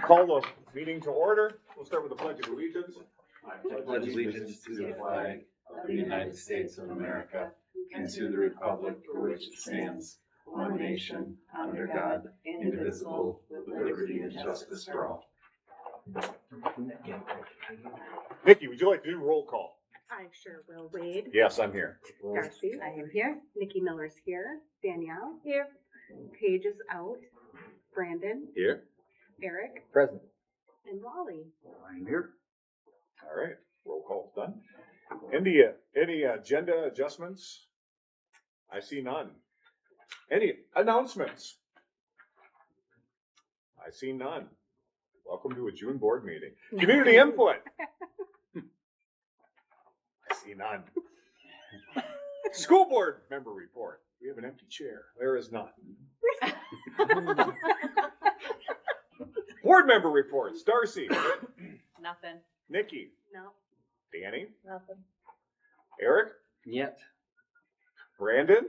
Call the meeting to order. We'll start with the Pledge of Allegiance. I pledge allegiance to the flag of the United States of America and to the republic for which it stands, one nation, under God, indivisible, with liberty and justice for all. Nikki, would you like to do roll call? I sure will. Wade. Yes, I'm here. Darcy. I am here. Nikki Miller's here. Danielle. Here. Paige is out. Brandon. Here. Eric. Present. And Wally. I'm here. All right, roll call's done. Any agenda adjustments? I see none. Any announcements? I see none. Welcome to a June board meeting. Community input. I see none. School board member report. We have an empty chair. There is none. Board member reports. Darcy. Nothing. Nikki. No. Danny. Nothing. Eric. Yet. Brandon.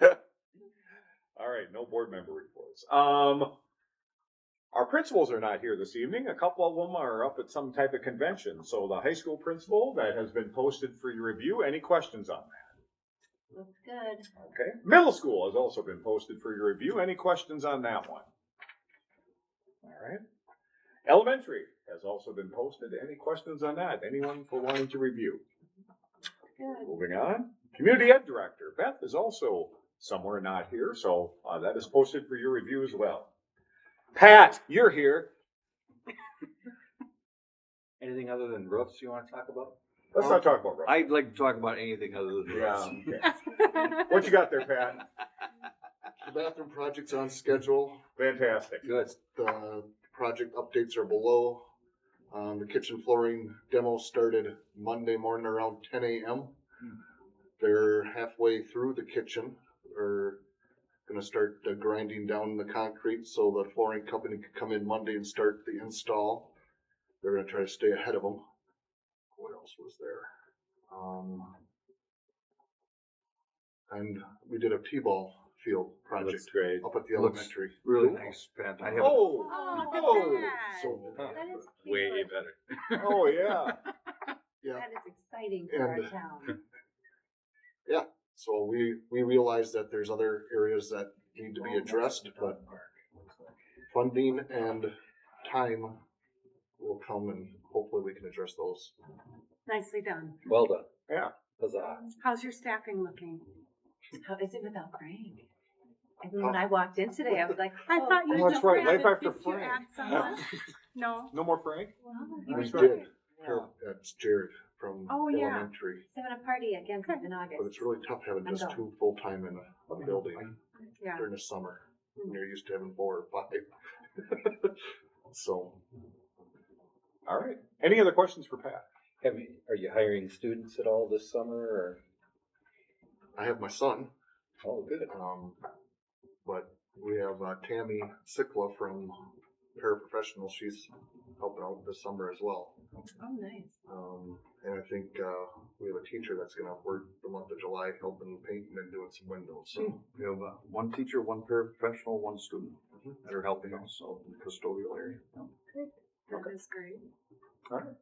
All right, no board member reports. Our principals are not here this evening. A couple of them are up at some type of convention. So the high school principal, that has been posted for your review. Any questions on that? Looks good. Okay. Middle school has also been posted for your review. Any questions on that one? All right. Elementary has also been posted. Any questions on that? Anyone for wanting to review? Good. Moving on. Community Ed Director, Beth, is also somewhere not here, so that is posted for your review as well. Pat, you're here. Anything other than roofs you want to talk about? Let's not talk about roofs. I'd like to talk about anything other than roofs. Yeah. Okay. What you got there, Pat? The bathroom project's on schedule. Fantastic. Good. The project updates are below. The kitchen flooring demo started Monday morning around 10 a.m. They're halfway through the kitchen. They're going to start grinding down the concrete so the flooring company can come in Monday and start the install. They're going to try to stay ahead of them. What else was there? And we did a T-ball field project Looks great. up at the Looks elementary. Really nice, Pat. I have Oh, Oh, So, That is cute. way better. oh yeah. yeah. That is exciting for our And- town. Yeah, so we realize that there's other areas that need to be addressed, but funding and time will come and hopefully we can address those. Nicely done. Well done. Yeah. Huzzah. How's your staffing looking? How is it without Frank? I mean, when I walked in today, I was like, I thought you that's just right, grabbed life it. after Did you Frank. add someone? No. No more Frank? well, We That's did. right. That's Jared from Oh, yeah. elementary. having a party again in But August. it's really tough having I'm just going. 2 full-time in a building Yeah. during the summer. When you're used to having 4 or 5. So, All right. Any other questions for Pat? Are you hiring students at all this summer or? I have my son. Oh, good. But we have Tammy Sikla from Paraprofessional. She's helping out this summer as well. Oh, nice. And I think we have a teacher that's going to work the month of July helping painting and doing some windows. So We have one teacher, one paraprofessional, one student that are helping us out in the custodial area. That is great. All right.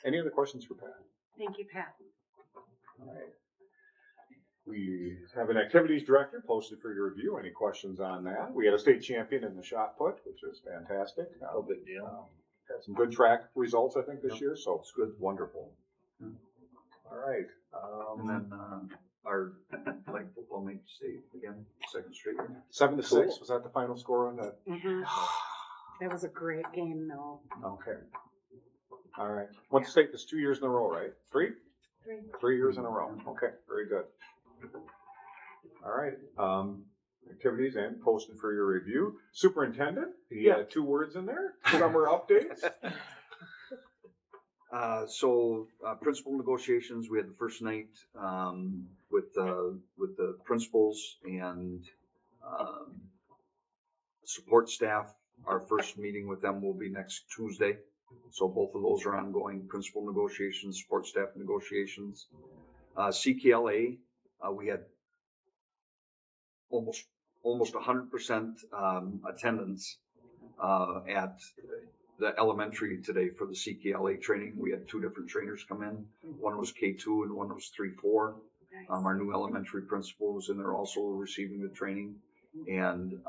Any other questions for Pat? Thank you, Pat. All right. We have an activities director posted for your review. Any questions on that? We had a state champion in the shot put, which was fantastic. Oh, good deal. Had some good track results, I think, this year, so it's good, wonderful. All right. And then our flag football made state again, second straight year. 7-6, Cool. was that the final score on that? That was a great game, though. Okay. All right. Went to state this 2 years in a row, right? 3? 3 years in a row. Okay, very good. All right. Activities and posted for your review. Superintendent, he had 2 words in there. Summer updates. So principal negotiations, we had the first night with the principals and support staff. Our first meeting with them will be next Tuesday. So both of those are ongoing, principal negotiations, support staff negotiations. CKLA, we had almost almost 100% attendance at the elementary today for the CKLA training. We had 2 different trainers come in. One was K2 and one was 3-4. Our new elementary principal was in there also receiving the training. And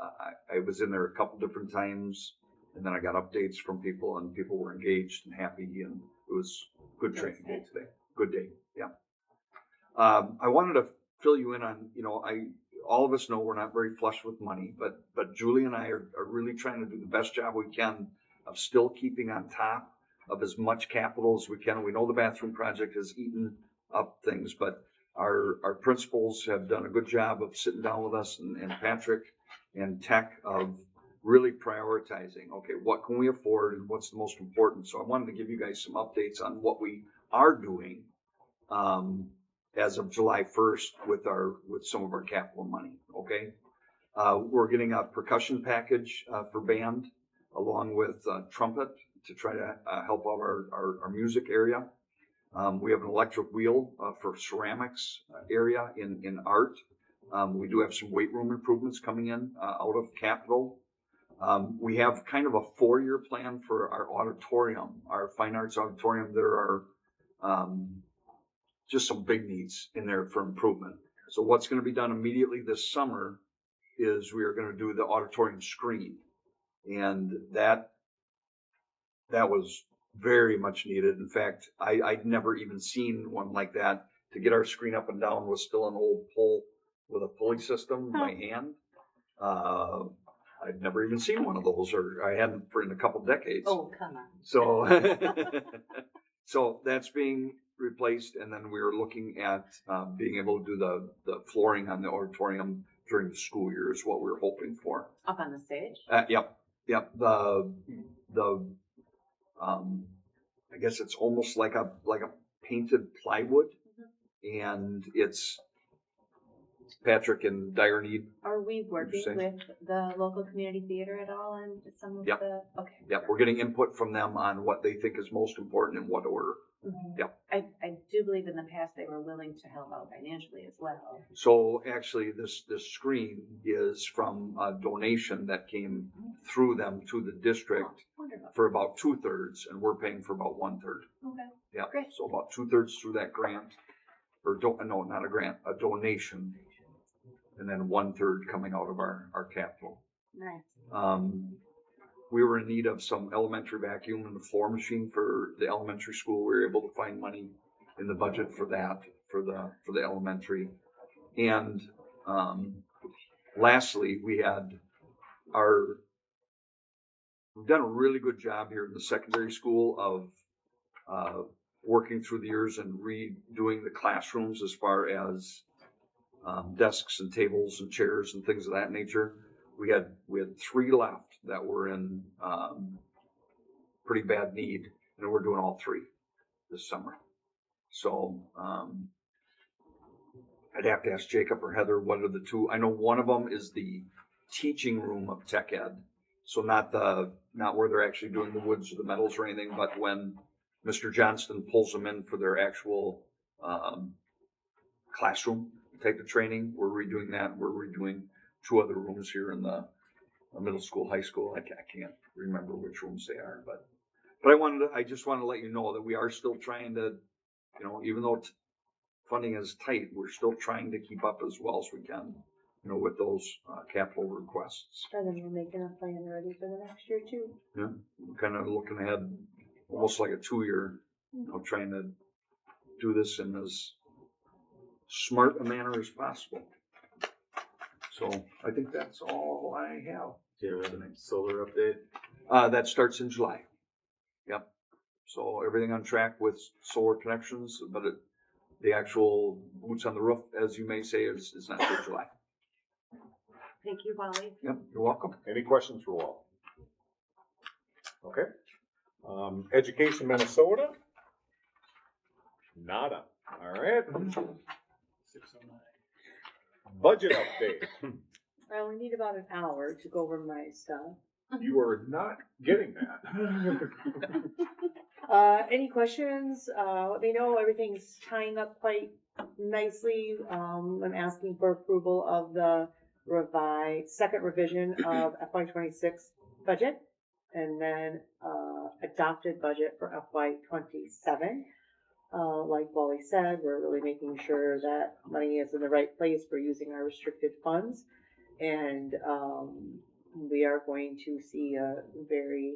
I was in there a couple different times, and then I got updates from people, and people were engaged and happy, and it was good training day today. Good day, yeah. I wanted to fill you in on, all of us know we're not very flush with money, but Julie and I are really trying to do the best job we can of still keeping on top of as much capital as we can. We know the bathroom project has eaten up things, but our principals have done a good job of sitting down with us and Patrick and Tech of really prioritizing, okay, what can we afford and what's the most important? So I wanted to give you guys some updates on what we are doing as of July 1st with some of our capital money, okay? We're getting a percussion package for band along with trumpet to try to help out our music area. We have an electric wheel for ceramics area in art. We do have some weight room improvements coming in out of capital. We have kind of a 4-year plan for our auditorium, our fine arts auditorium. There are just some big needs in there for improvement. So what's going to be done immediately this summer is we are going to do the auditorium screen. And that was very much needed. In fact, I'd never even seen one like that. To get our screen up and down was still an old pole with a pulley system by hand. I'd never even seen one of those, or I hadn't for in a couple decades. Oh, come on. So, so that's being replaced, and then we were looking at being able to do the flooring on the auditorium during the school year is what we were hoping for. Up on the stage? Yep. I guess it's almost like a painted plywood, and it's Patrick and Dire Need. Are we working Interesting. with the local community theater at all and some of Yep. the, okay. Yep, we're getting input from them on what they think is most important in what order. Mhm. Yep. I do believe in the past they were willing to help out financially as well. So actually, this screen is from a donation that came through them to the district Wonderful. for about 2/3, and we're paying for about 1/3. Okay. Yeah, Great. so about 2/3 through that grant, no, not a grant, a donation, and then 1/3 coming out of our capital. Nice. We were in need of some elementary vacuum and a floor machine for the elementary school. We were able to find money in the budget for that, for the elementary. And lastly, we've done a really good job here in the secondary school of working through the years and redoing the classrooms as far as desks and tables and chairs and things of that nature. We had 3 left that were in pretty bad need, and we're doing all 3 this summer. So I'd have to ask Jacob or Heather what are the 2. I know one of them is the teaching room of tech ed, so not where they're actually doing the woods or the metals or anything, but when Mr. Johnston pulls them in for their actual classroom type of training, we're redoing that. We're redoing 2 other rooms here in the middle school, high school. I can't remember which rooms they are, but I just wanted to let you know that we are still trying to, even though funding is tight, we're still trying to keep up as well as we can, with those capital requests. And then we're making a plan ready for the next year too. Yeah, we're kind of looking ahead, almost like a 2-year, trying to do this in as smart a manner as possible. So I think that's all I have. Do you have a solar update? That starts in July. Yep. So everything on track with solar connections, but the actual boots on the roof, as you may say, is not till July. Thank you, Wally. Yep, you're welcome. Any questions for Walt? Okay. Education Minnesota? Nada. All right. 609. Budget update. I only need about an hour to go over my stuff. You are not getting that. Any questions? Let me know. Everything's tying up quite nicely. I'm asking for approval of the second revision of FY '26 budget, and then, adopted budget for FY '27. Like Wally said, we're really making sure that money is in the right place. We're using our restricted funds. And, we are going to see a very,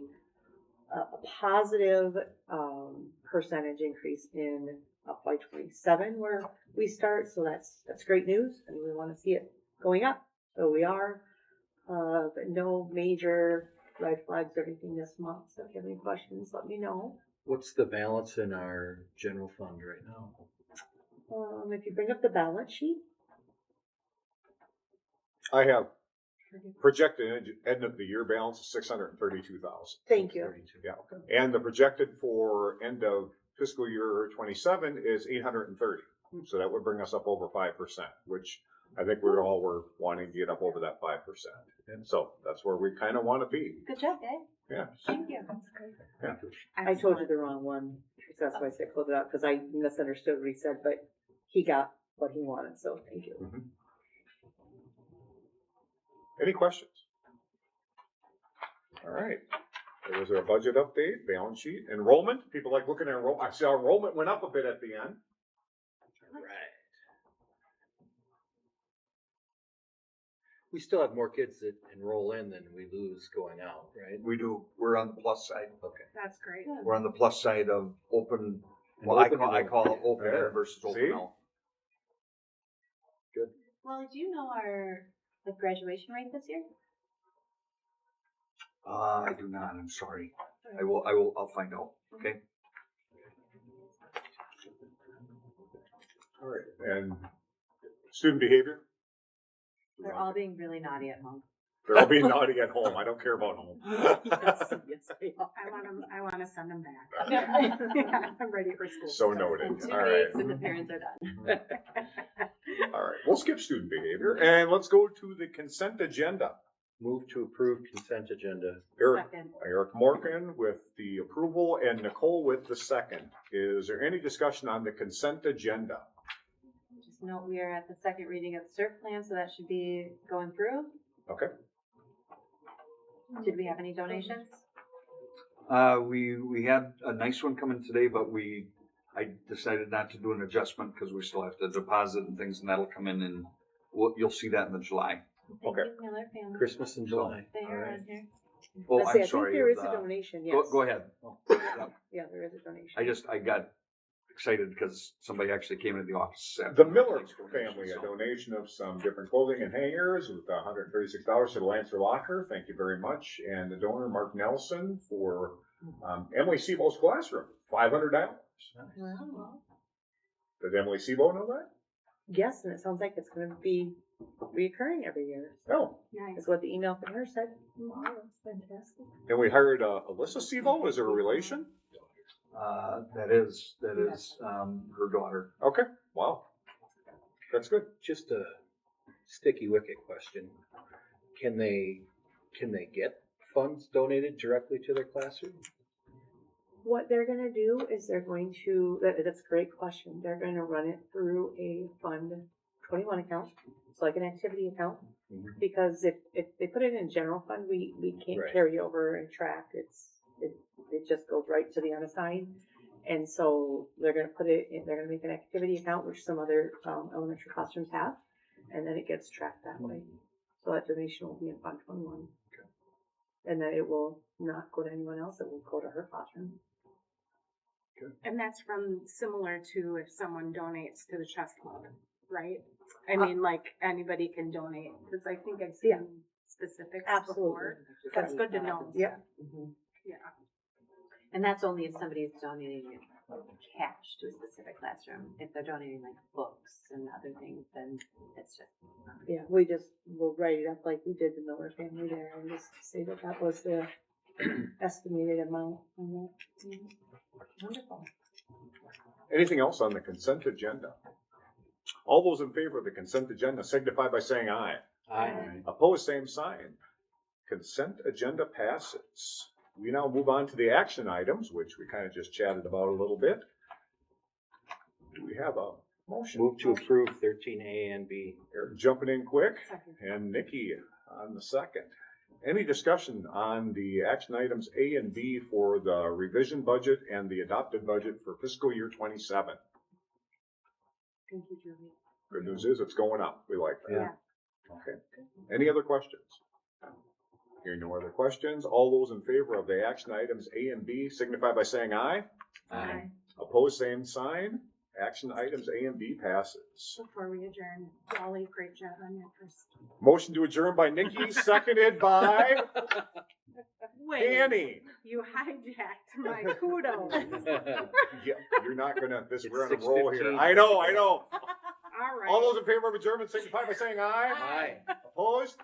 positive, percentage increase in FY '27 where we start. So that's great news, and we want to see it going up. So we are, but no major red flags or anything this month. So if you have any questions, let me know. What's the balance in our general fund right now? If you bring up the balance sheet, I have projected end of the year balance of 632,000. thank you. 32. Yeah, and the projected for end of fiscal year 27 is 830. So that would bring us up over 5%, which I think we're all were wanting to get up over that 5%. And so that's where we kind of want to be. Good job, guys. Yeah. Thank you. Yeah. I told you the wrong one. So that's why I said close it out, because I misunderstood what he said, but he got what he wanted, so thank you. Mhm. Any questions? All right. There was our budget update, balance sheet, enrollment. People like looking at enrollment. I see our enrollment went up a bit at the end. Right. We still have more kids that enroll in than we lose going out, right? We do, we're on the plus side. Okay. That's great. We're on the plus side of open, And well, I open call it enrollment. open air Yeah. versus See? open now. Well, do you know our graduation rate this year? I do not, I'm sorry. I'll find out, okay? All right. And student behavior? They're all being really naughty at home. They're all being naughty at home. I don't care about home. Yes, they are. I want to send them back. I'm ready for school. So noted. And 2 All right. weeks and the parents are done. All right. We'll skip student behavior and let's go to the consent agenda. Move to approve consent agenda. Eric Morgan with the approval and Nicole with the second. Is there any discussion on the consent agenda? Just note we are at the second reading of the CERT plan, so that should be going through. Okay. Did we have any donations? We had a nice one coming today, but I decided not to do an adjustment because we still have to deposit and things, and that'll come in and you'll see that in the July. Okay. Thank you, Miller family. Christmas in July. They All are right. on here. Oh, Let's see, I'm I sorry. think there is a the- donation, yes. Go ahead. Yeah, there is a donation. I got excited because somebody actually came into the office. and said- The Miller family, a donation of some different clothing and hangers with $136 to the Lancer Locker. Thank you very much. And the donor, Mark Nelson, for Emily Sebo's classroom, $500. Wow. Does Emily Sebo know that? Yes, and it sounds like it's gonna be reoccurring every year. No. Nice. Is what the email from her said. Wow, that's fantastic. And we hired Alyssa Sebo. Is there a relation? That is her daughter. Okay. Wow. That's good. Just a sticky wicket question. Can they get funds donated directly to their classroom? What they're gonna do is they're going to, that's a great question. They're gonna run it through a Fund 21 account. It's like an activity account. Mhm. Because if they put it in general fund, we can't Right. carry over and track. It just goes right to the unassigned. And so they're gonna put it in, they're gonna make an activity account, which some other elementary classrooms have, and then it gets tracked that way. So that donation will be in Fund 21. And then it will not go to anyone else, it will go to her classroom. And that's from similar to if someone donates to the chess club, right? I mean, like anybody can donate, because I think I've Yeah. seen specifics Absolutely. before. That's good to know. Yeah. Yeah. And that's only if somebody's donating cash to a specific classroom. If they're donating like books and other things, then it's just. Yeah, we'll write it up like we did the Miller family there and just say that that was the estimated amount on that. Wonderful. Anything else on the consent agenda? All those in favor of the consent agenda signify by saying aye. Aye. Opposed, same sign. Consent agenda passes. We now move on to the action items, which we kind of just chatted about a little bit. Do we have a Motion. Move to approve 13A and B. Eric jumping in quick, Second. and Nikki on the second. Any discussion on the action items A and B for the revision budget and the adopted budget for fiscal year 27? Thank you, Julie. Good news is it's going up. We like that. Yeah. Okay. Any other questions? Hearing no other questions, all those in favor of the action items A and B signify by saying aye. Aye. Opposed, same sign. Action items A and B passes. Before we adjourn, Wally, great job on your first. Motion to adjourn by Nikki, seconded by Wait, Danny. you hijacked my kudos. Yeah, you're not gonna, we're on It's a roll here. 6:15. I know. All right. All those in favor of adjournment signify by saying aye. Aye. Opposed?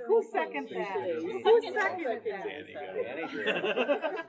Who seconded that? Who seconded that? Danny got it.